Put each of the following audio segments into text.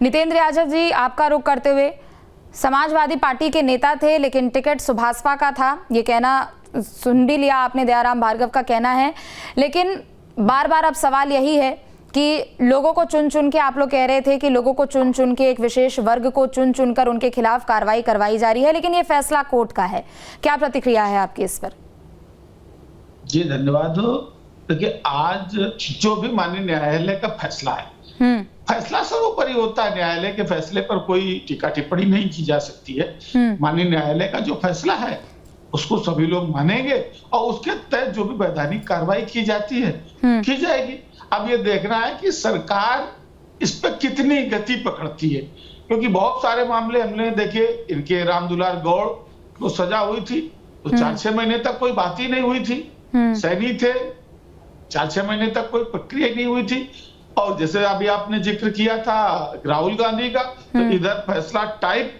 नितेंद्र यादव जी, आपका रुख करते हुए, समाजवादी पार्टी के नेता थे लेकिन टिकट सुभाषपा का था, ये कहना सुन भी लिया आपने, दयाराम भार्गव का कहना है। लेकिन बार बार अब सवाल यही है कि लोगों को चुन चुन के, आप लोग कह रहे थे कि लोगों को चुन चुन के, एक विशेष वर्ग को चुन चुन कर उनके खिलाफ कार्रवाई करवाई जा रही है, लेकिन ये फैसला कोर्ट का है। क्या प्रतिक्रिया है आपकी इस पर? जी धन्यवाद। देखिए, आज जो भी माननीय न्यायालय का फैसला है, फैसला सर्वोपरि होता है। न्यायालय के फैसले पर कोई टीका टिप्पणी नहीं की जा सकती है। माननीय न्यायालय का जो फैसला है उसको सभी लोग मानेंगे और उसके तहत जो भी वैधानिक कार्रवाई की जाती है की जाएगी। अब ये देखना है कि सरकार इस पर कितनी गति पकड़ती है, क्योंकि बहुत सारे मामले हमने देखे। इनके रामदुलार गौड़ को सजा हुई थी तो 4-6 महीने तक कोई बात ही नहीं हुई थी। सैनी थे, 4-6 महीने तक कोई प्रक्रिया नहीं हुई थी। और जैसे अभी आपने जिक्र किया था राहुल गांधी का, तो इधर फैसला टाइप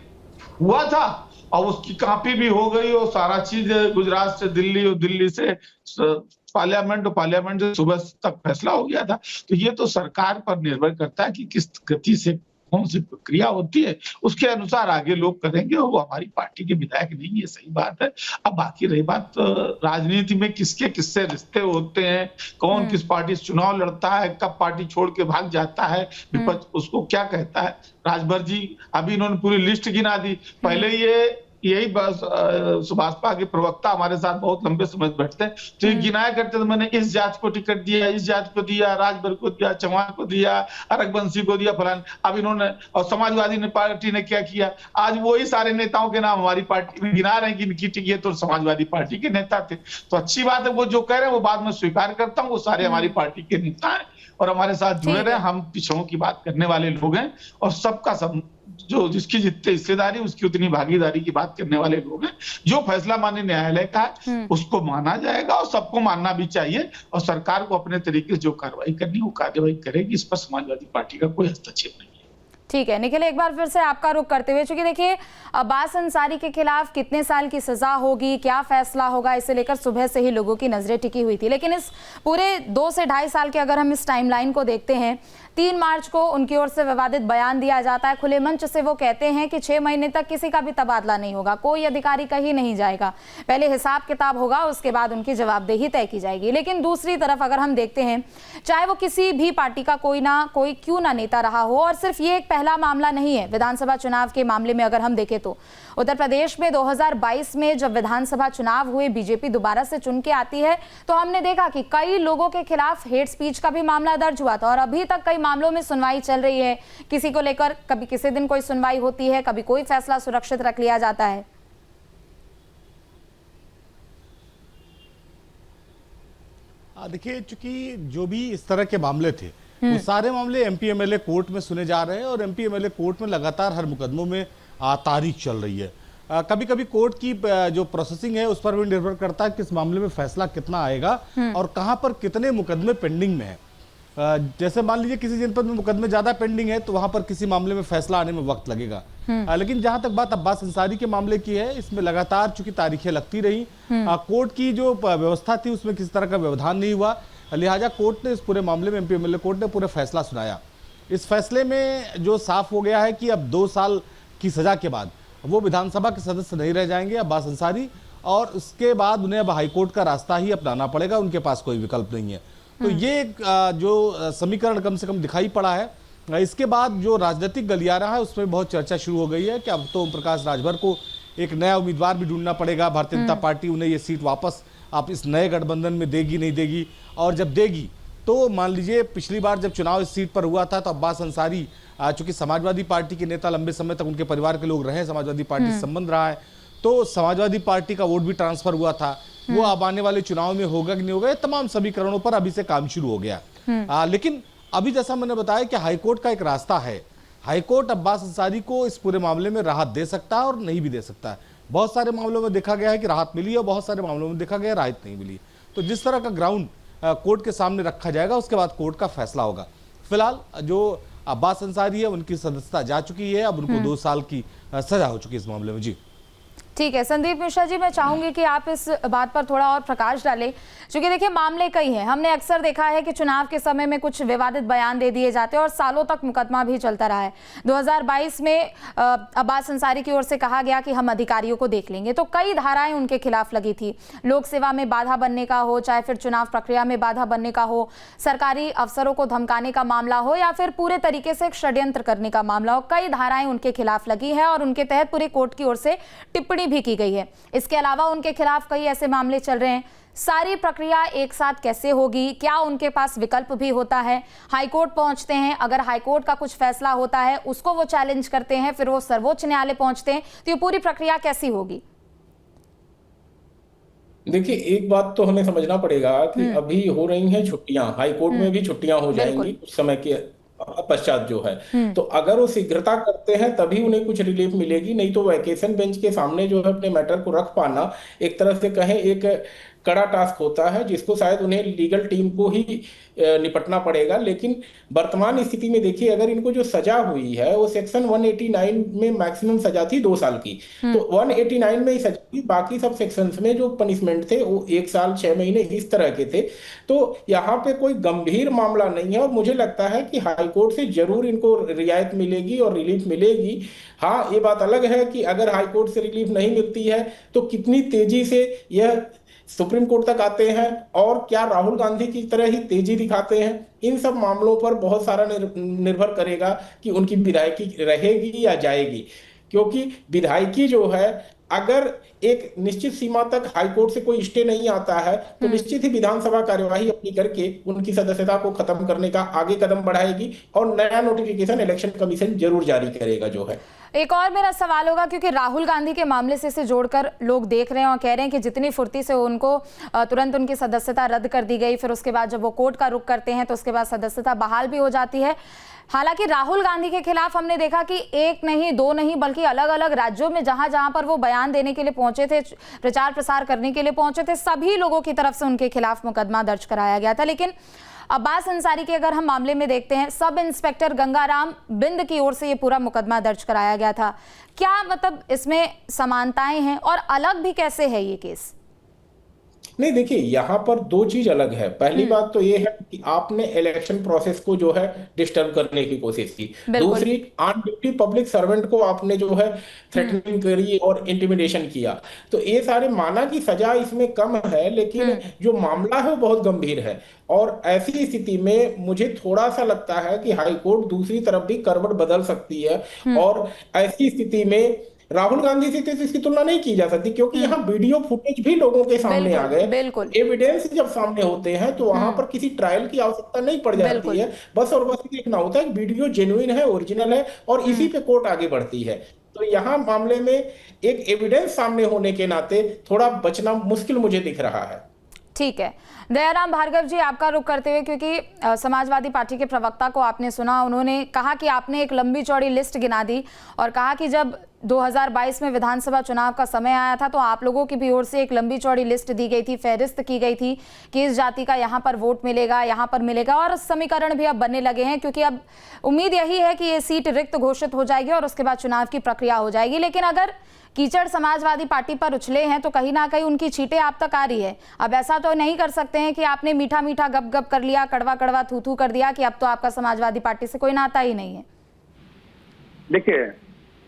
हुआ था और उसकी कॉपी भी हो गई और सारा चीज गुजरात से दिल्ली और दिल्ली से पार्लियामेंट और पार्लियामेंट से सुबह तक फैसला हो गया था। तो ये तो सरकार पर निर्भर करता है कि किस गति से कौन सी प्रक्रिया होती है, उसके अनुसार आगे लोग करेंगे। और वो हमारी पार्टी के विधायक नहीं है, सही बात है। अब बाकी रही बात राजनीति में किसके किससे रिश्ते होते हैं, कौन किस पार्टी से चुनाव लड़ता है, कब पार्टी छोड़ के भाग जाता है, विपक्ष उसको क्या कहता है। राजभर जी अभी इन्होंने पूरी लिस्ट गिना दी। पहले यही बस सुभाषपा के प्रवक्ता हमारे साथ बहुत लंबे समय बैठते हैं, तो ये गिनाया करते थे, मैंने इस जात को टिकट दिया, इस जात को दिया, राजभर को दिया, चौहान को दिया, अरगवंशी को दिया, फलान। अब इन्होंने और समाजवादी पार्टी ने क्या किया, आज वही सारे नेताओं के नाम हमारी पार्टी में गिना रहे हैं कि इनकी टिकट तो समाजवादी पार्टी के नेता थे। तो अच्छी बात है, वो जो कह रहे हैं वो बाद में स्वीकार करता हूँ, वो सारे हमारी पार्टी के नेता हैं और हमारे साथ जुड़े रहे। हम पिछड़ों की बात करने वाले लोग हैं और सबका सब जो जिसकी जितनी हिस्सेदारी उसकी उतनी भागीदारी की बात करने वाले लोग हैं। जो फैसला माननीय न्यायालय का है उसको माना जाएगा और सबको मानना भी चाहिए, और सरकार को अपने तरीके से जो कार्रवाई करनी वो कार्रवाई करेगी। इस पर समाजवादी पार्टी का कोई हस्तक्षेप नहीं है। ठीक है निखिल, एक बार फिर से आपका रुख करते हुए, चूंकि देखिए अब्बास अंसारी के खिलाफ कितने साल की सजा होगी, क्या फैसला होगा, इसे लेकर सुबह से ही लोगों की नजरें टिकी हुई थी। लेकिन इस पूरे 2 से ढाई साल के अगर हम इस टाइमलाइन को देखते हैं, 3 मार्च को उनकी ओर से विवादित बयान दिया जाता है, खुले मंच से वो कहते हैं कि 6 महीने तक किसी का भी तबादला नहीं होगा, कोई अधिकारी कहीं नहीं जाएगा, पहले हिसाब किताब होगा, उसके बाद उनकी जवाबदेही तय की जाएगी। लेकिन दूसरी तरफ अगर हम देखते हैं, चाहे वो किसी भी पार्टी का कोई क्यों ना नेता रहा हो, और सिर्फ ये एक पहला मामला नहीं है विधानसभा चुनाव के मामले में अगर हम देखें तो उत्तर प्रदेश में 2022 में जब विधानसभा चुनाव हुए, बीजेपी दोबारा से चुन के आती है, तो हमने देखा कि कई लोगों के खिलाफ हेट स्पीच का भी मामला दर्ज हुआ था और अभी तक कई मामलों में सुनवाई चल रही है। किसी को लेकर कभी किसी दिन कोई सुनवाई होती है, कभी कोई फैसला सुरक्षित रख लिया जाता है। देखिए, चूंकि जो भी इस तरह के मामले थे वो सारे मामले एमपी एमएलए कोर्ट में सुने जा रहे हैं और एमपी एमएलए कोर्ट में लगातार हर मुकदमों में तारीख चल रही है। कभी कभी कोर्ट की जो प्रोसेसिंग है उस पर भी निर्भर करता है किस मामले में फैसला कितना आएगा और कहां पर कितने मुकदमे पेंडिंग में है। जैसे मान लीजिए किसी जनपद में मुकदमे ज्यादा पेंडिंग है तो वहां पर किसी मामले में फैसला आने में वक्त लगेगा। लेकिन जहां तक बात अब्बास अंसारी के मामले की है, इसमें लगातार चूंकि तारीखें लगती रही, कोर्ट की जो व्यवस्था थी उसमें किसी तरह का व्यवधान नहीं हुआ, लिहाजा कोर्ट ने इस पूरे मामले में, एमपी एमएलए कोर्ट ने पूरा फैसला सुनाया। इस फैसले में जो साफ हो गया है कि अब 2 साल की सजा के बाद वो विधानसभा के सदस्य नहीं रह जाएंगे अब्बास अंसारी, और उसके बाद उन्हें अब हाईकोर्ट का रास्ता ही अपनाना पड़ेगा, उनके पास कोई विकल्प नहीं है। तो ये जो समीकरण कम से कम दिखाई पड़ा है। इसके बाद जो राजनीतिक गलियारा है उसमें बहुत चर्चा शुरू हो गई है कि अब तो ओम प्रकाश राजभर को एक नया उम्मीदवार भी ढूंढना पड़ेगा। भारतीय जनता पार्टी उन्हें ये सीट वापस आप इस नए गठबंधन में देगी नहीं देगी, और जब देगी तो मान लीजिए पिछली बार जब चुनाव इस सीट पर हुआ था तो अब्बास अंसारी चूंकि समाजवादी पार्टी के नेता, लंबे समय तक उनके परिवार के लोग रहे, समाजवादी पार्टी से संबंध रहा है, तो समाजवादी पार्टी का वोट भी ट्रांसफर हुआ था। वो अब आने वाले चुनाव में होगा कि नहीं होगा, तमाम समीकरणों पर अभी से काम शुरू हो गया। लेकिन अभी जैसा मैंने बताया कि हाईकोर्ट का एक रास्ता है, हाईकोर्ट अब्बास अंसारी को इस पूरे मामले में राहत दे सकता है और नहीं भी दे सकता है। बहुत सारे मामलों में देखा गया है कि राहत मिली और बहुत सारे मामलों में देखा गया राहत नहीं मिली। तो जिस तरह का ग्राउंड कोर्ट के सामने रखा जाएगा उसके बाद कोर्ट का फैसला होगा। फिलहाल जो अब्बास अंसारी है उनकी सदस्यता जा चुकी है, अब उनको 2 साल की सजा हो चुकी है इस मामले में। जी ठीक है संदीप मिश्रा जी, मैं चाहूंगी कि आप इस बात पर थोड़ा और प्रकाश डालें, क्योंकि देखिए मामले कई हैं। हमने अक्सर देखा है कि चुनाव के समय में कुछ विवादित बयान दे दिए जाते हैं और सालों तक मुकदमा भी चलता रहा है। 2022 में अब्बास अंसारी की ओर से कहा गया कि हम अधिकारियों को देख लेंगे, तो कई धाराएं उनके खिलाफ लगी थी। लोक सेवा में बाधा बनने का हो, चाहे फिर चुनाव प्रक्रिया में बाधा बनने का हो, सरकारी अफसरों को धमकाने का मामला हो, या फिर पूरे तरीके से षड्यंत्र करने का मामला हो, कई धाराएं उनके खिलाफ लगी है और उनके तहत पूरे कोर्ट की ओर से टिप्पणी भी की गई है। इसके अलावा उनके खिलाफ कई ऐसे मामले चल रहे हैं। सारी प्रक्रिया एक साथ कैसे होगी? क्या उनके पास विकल्प भी होता है? हाईकोर्ट पहुंचते हैं, अगर हाईकोर्ट का कुछ फैसला होता है उसको वो चैलेंज करते हैं, फिर वो सर्वोच्च न्यायालय पहुंचते हैं, तो ये पूरी प्रक्रिया कैसी होगी? देखिए, एक बात तो हमें समझना पड़ेगा कि अभी हो रही हैं छुट्टियां, हाईकोर्ट में भी छुट्टियां हो जाएंगी कुछ समय के पश्चात जो है। तो अगर वो शीघ्रता करते हैं तभी उन्हें कुछ रिलीफ मिलेगी, नहीं तो वैकेशन बेंच के सामने जो है अपने मैटर को रख पाना एक तरह से कहें एक कड़ा टास्क होता है, जिसको शायद उन्हें लीगल टीम को ही निपटना पड़ेगा। लेकिन वर्तमान स्थिति में देखिए, अगर इनको जो सजा हुई है वो सेक्शन 189 में मैक्सिमम सजा थी 2 साल की, तो 189 में ही सजा थी, बाकी सब सेक्शंस में जो पनिशमेंट थे वो 1 साल 6 महीने इस तरह के थे। तो यहाँ पे कोई गंभीर मामला नहीं है और मुझे लगता है कि हाईकोर्ट से जरूर इनको रियायत मिलेगी और रिलीफ मिलेगी। हाँ, ये बात अलग है कि अगर हाईकोर्ट से रिलीफ नहीं मिलती है तो कितनी तेजी से यह सुप्रीम कोर्ट तक आते हैं और क्या राहुल गांधी की तरह ही तेजी दिखाते हैं। इन सब मामलों पर बहुत सारा निर्भर करेगा कि उनकी विधायकी रहेगी या जाएगी, क्योंकि विधायकी जो है अगर एक निश्चित सीमा तक हाईकोर्ट से कोई स्टे नहीं आता है तो निश्चित ही विधानसभा कार्यवाही अपनी करके उनकी सदस्यता को खत्म करने का आगे कदम बढ़ाएगी और नया नोटिफिकेशन इलेक्शन कमीशन जरूर जारी करेगा जो है। एक और मेरा सवाल होगा, क्योंकि राहुल गांधी के मामले से इसे जोड़कर लोग देख रहे हैं और कह रहे हैं कि जितनी फुर्ती से उनको तुरंत उनकी सदस्यता रद्द कर दी गई, फिर उसके बाद जब वो कोर्ट का रुख करते हैं तो उसके बाद सदस्यता बहाल भी हो जाती है। हालांकि राहुल गांधी के खिलाफ हमने देखा कि 1 नहीं 2 नहीं बल्कि अलग अलग राज्यों में जहां जहां पर वो बयान देने के लिए पहुंचे थे, प्रचार प्रसार करने के लिए पहुंचे थे, सभी लोगों की तरफ से उनके खिलाफ मुकदमा दर्ज कराया गया था। लेकिन अब्बास अंसारी के अगर हम मामले में देखते हैं, सब इंस्पेक्टर गंगाराम बिंद की ओर से ये पूरा मुकदमा दर्ज कराया गया था। क्या मतलब इसमें समानताएं हैं और अलग भी कैसे है ये केस? नहीं, देखिए यहाँ पर 2 चीज अलग है। पहली बात तो ये है कि आपने इलेक्शन प्रोसेस को जो है डिस्टर्ब करने की कोशिश की। दूसरी, ऑन ड्यूटी पब्लिक सर्वेंट को आपने जो है थ्रेटनिंग करी और इंटिमिडेशन किया। तो ये सारे माना की सजा इसमें कम है, लेकिन जो मामला है वो बहुत गंभीर है। और ऐसी स्थिति में मुझे थोड़ा सा लगता है कि हाईकोर्ट दूसरी तरफ भी करवट बदल सकती है और ऐसी स्थिति में राहुल गांधी से इसकी तुलना नहीं की जा सकती, क्योंकि यहाँ वीडियो फुटेज भी लोगों के सामने आ गए। एविडेंस जब सामने होते हैं तो वहां पर किसी ट्रायल की आवश्यकता नहीं पड़ जाती है, बस और बस देखना होता है वीडियो जेन्युइन है, ओरिजिनल है और इसी पे कोर्ट आगे बढ़ती है। तो यहाँ मामले में एक एविडेंस सामने होने के नाते थोड़ा बचना मुश्किल मुझे दिख रहा है। ठीक है, दयाराम भार्गव जी, आपका रुख करते हुए, क्योंकि समाजवादी पार्टी के प्रवक्ता को आपने सुना, उन्होंने कहा कि आपने एक लंबी चौड़ी लिस्ट गिना दी और कहा कि जब 2022 में विधानसभा चुनाव का समय आया था तो आप लोगों की भी ओर से एक लंबी चौड़ी लिस्ट दी गई थी, फहरिस्त की गई थी कि इस जाति का यहाँ पर वोट मिलेगा, यहाँ पर मिलेगा, और समीकरण भी अब बनने लगे हैं, क्योंकि अब उम्मीद यही है कि ये सीट रिक्त घोषित हो जाएगी और उसके बाद चुनाव की प्रक्रिया हो जाएगी। लेकिन अगर कीचड़ समाजवादी पार्टी पर उछले हैं तो कहीं ना कहीं उनकी छींटें आप तक आ रही है। अब ऐसा तो नहीं कर सकते हैं कि आपने मीठा मीठा गप गप कर लिया, कड़वा कड़वा थू थू कर दिया कि अब तो आपका समाजवादी पार्टी से कोई नाता ही नहीं है। देखिए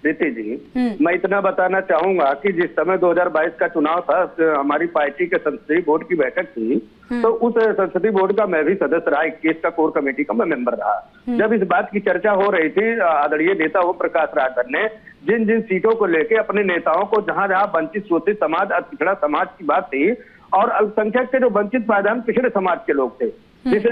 प्रीति जी, मैं इतना बताना चाहूंगा कि जिस समय 2022 का चुनाव था, हमारी पार्टी के संसदीय बोर्ड की बैठक थी, तो उस संसदीय बोर्ड का मैं भी सदस्य रहा, 21 का कोर कमेटी का मैं मेंबर रहा। जब इस बात की चर्चा हो रही थी, आदरणीय नेता ओम प्रकाश राजभर ने जिन जिन सीटों को लेके अपने नेताओं को, जहां जहां वंचित शोषित समाज, पिछड़ा समाज की बात थी और अल्पसंख्यक के जो वंचित पायदान पिछड़े समाज के लोग थे, जिसे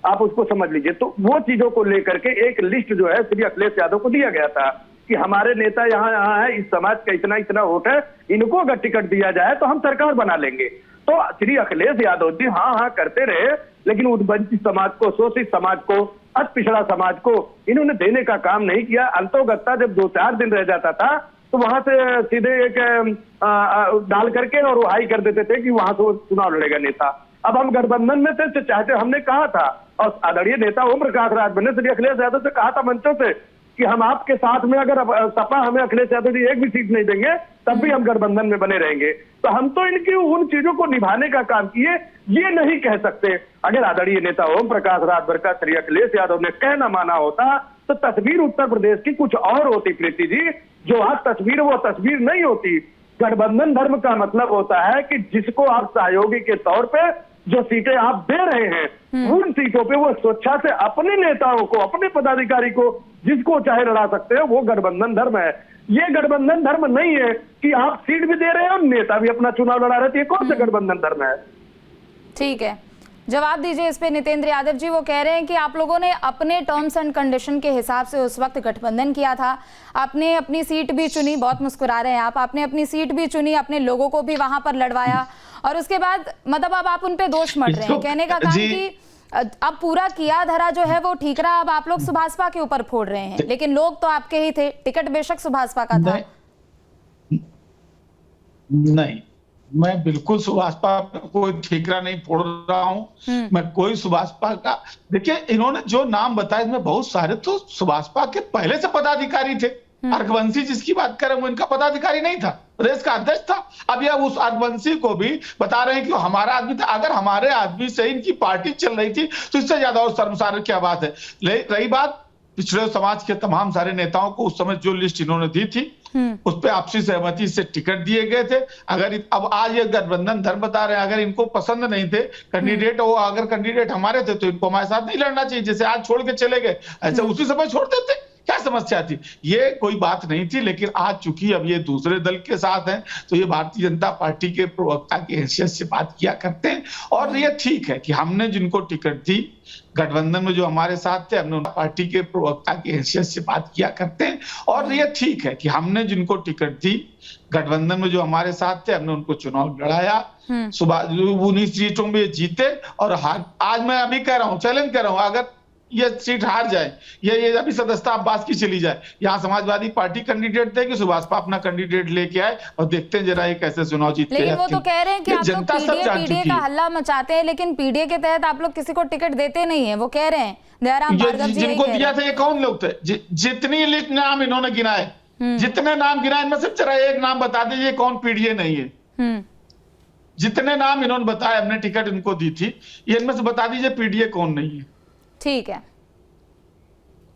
आप उसको समझ लीजिए, तो वो चीजों को लेकर के एक लिस्ट जो है श्री अखिलेश यादव को दिया गया था कि हमारे नेता यहाँ यहाँ है, इस समाज का इतना इतना वोट है, इनको अगर टिकट दिया जाए तो हम सरकार बना लेंगे। तो श्री अखिलेश यादव जी हाँ हाँ करते रहे, लेकिन उस वंचित समाज को, शोषित समाज को, अति पिछड़ा समाज को इन्होंने देने का काम नहीं किया। अंतोगत्ता जब 2-4 दिन रह जाता था तो वहां से सीधे एक डाल करके और वो हाई कर देते थे कि वहां से चुनाव लड़ेगा नेता। अब हम गठबंधन में थे, चाहते हमने कहा था और आदरणीय नेता ओम प्रकाश राजभर ने श्री अखिलेश यादव से कहा था मंचों से कि हम आपके साथ में, अगर सपा हमें अखिलेश यादव जी एक भी सीट नहीं देंगे तब भी हम गठबंधन में बने रहेंगे। तो हम तो इनकी उन चीजों को निभाने का काम किए, ये नहीं कह सकते। अगर आदरणीय नेता ओम प्रकाश राजभर का श्री अखिलेश यादव ने कहना माना होता तो तस्वीर उत्तर प्रदेश की कुछ और होती प्रीति जी। जो आज तस्वीर वो तस्वीर नहीं होती। गठबंधन धर्म का मतलब होता है कि जिसको आप सहयोगी के तौर पे जो सीटें आप दे रहे हैं उन सीटों पे वो स्वेच्छा से अपने नेताओं को, अपने पदाधिकारी को जिसको चाहे लड़ा सकते हैं, वो गठबंधन धर्म है। ये गठबंधन धर्म नहीं है कि आप सीट भी दे रहे हैं और नेता भी अपना चुनाव लड़ा रहे थे। ये कौन सा गठबंधन धर्म है? ठीक है, जवाब दीजिए इस पे नितेंद्र यादव जी। वो कह रहे हैं कि आप लोगों ने अपने टर्म्स एंड कंडीशन के हिसाब से उस वक्त गठबंधन किया था, आपने अपनी सीट भी चुनी, बहुत मुस्कुरा रहे हैं आप, आपने अपनी सीट भी चुनी, अपने लोगों को भी वहां पर लड़वाया, और उसके बाद मतलब अब आप उन पे दोष मढ़ रहे हैं। कहने का काम कि अब पूरा किया धरा जो है वो ठीक रहा, अब आप लोग सुभाषपा के ऊपर फोड़ रहे हैं, लेकिन लोग तो आपके ही थे, टिकट बेशक सुभाषपा का था। नहीं, मैं बिल्कुल सुभाषपा पे कोई ठीकरा नहीं फोड़ रहा हूं। मैं कोई सुभाषपा का, देखिए इन्होंने जो नाम बताया इसमें बहुत सारे तो सुभाषपा के पहले से पदाधिकारी थे। अर्घवंशी जिसकी बात करें वो इनका पदाधिकारी नहीं था, प्रदेश का अध्यक्ष था। अब यह उस अर्घवंशी को भी बता रहे हैं कि हमारा आदमी था। अगर हमारे आदमी से इनकी पार्टी चल रही थी तो इससे ज्यादा और शर्मसार क्या बात है। रही बात पिछड़े समाज के तमाम सारे नेताओं को उस समय जो लिस्ट इन्होंने दी थी उस पर आपसी सहमति से टिकट दिए गए थे। अगर अब आज ये गठबंधन धर्म बता रहे हैं, अगर इनको पसंद नहीं थे कैंडिडेट, वो अगर कैंडिडेट हमारे थे तो इनको हमारे साथ नहीं लड़ना चाहिए। जैसे आज छोड़ के चले गए ऐसे उसी समय छोड़ देते, क्या समस्या थी? ये कोई बात नहीं थी। लेकिन आज चूंकि अब ये दूसरे दल के साथ हैं तो ये भारतीय जनता पार्टी के प्रवक्ता की हैसियत से बात किया करते हैं। और ये ठीक है कि हमने जिनको टिकट दी गठबंधन में जो हमारे साथ थे, हमने पार्टी के प्रवक्ता की हैसियत से बात किया करते हैं। और ये ठीक है कि हमने जिनको टिकट दी गठबंधन में जो हमारे साथ थे, हमने उनको चुनाव लड़ाया, सुबह उन्हीं सीटों में जीते और हार। आज मैं अभी कह रहा हूँ, चैलेंज कर रहा हूँ, अगर ये सीट हार जाए, ये अभी सदस्यता अब्बास की चली जाए, यहाँ समाजवादी पार्टी कैंडिडेट देगी, सुभाषपा अपना कैंडिडेट लेके आए और देखते हैं जरा ये कैसे चुनाव जीतते हैं। लेकिन वो तो कह रहे हैं कि आप लोग पीडीए का हल्ला मचाते हैं, लेकिन पीडीए के तहत आप लोग किसी को टिकट देते नहीं है, वो कह रहे हैं। दयाराम भार्गव जी जिनको दिया था ये कौन लोग थे? जितनी लिस्ट नाम इन्होंने गिनाए, जितने नाम गिनाए इनमें से जरा एक नाम बता दीजिए कौन पीडीए नहीं है। जितने नाम इन्होंने बताया हमने टिकट इनको दी थी, ये इनमें से बता दीजिए पीडीए कौन नहीं है। ठीक है,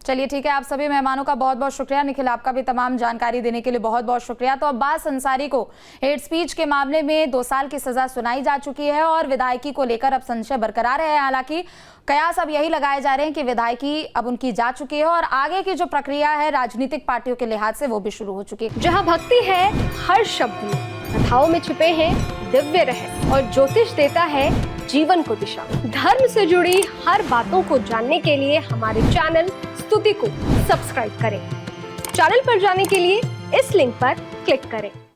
चलिए ठीक है। आप सभी मेहमानों का बहुत बहुत शुक्रिया। निखिल, आपका भी तमाम जानकारी देने के लिए बहुत बहुत शुक्रिया। तो अब्बास अंसारी को हेट स्पीच के मामले में 2 साल की सजा सुनाई जा चुकी है और विधायकी को लेकर अब संशय बरकरार है। हालांकि कयास अब यही लगाए जा रहे हैं कि विधायकी अब उनकी जा चुकी है और आगे की जो प्रक्रिया है राजनीतिक पार्टियों के लिहाज से वो भी शुरू हो चुकी है। जहाँ भक्ति है हर शब्द में, कथाओं में छिपे हैं दिव्य रहस्य और ज्योतिष देता है जीवन को दिशा। धर्म से जुड़ी हर बातों को जानने के लिए हमारे चैनल स्तुति को सब्सक्राइब करें। चैनल पर जाने के लिए इस लिंक पर क्लिक करें।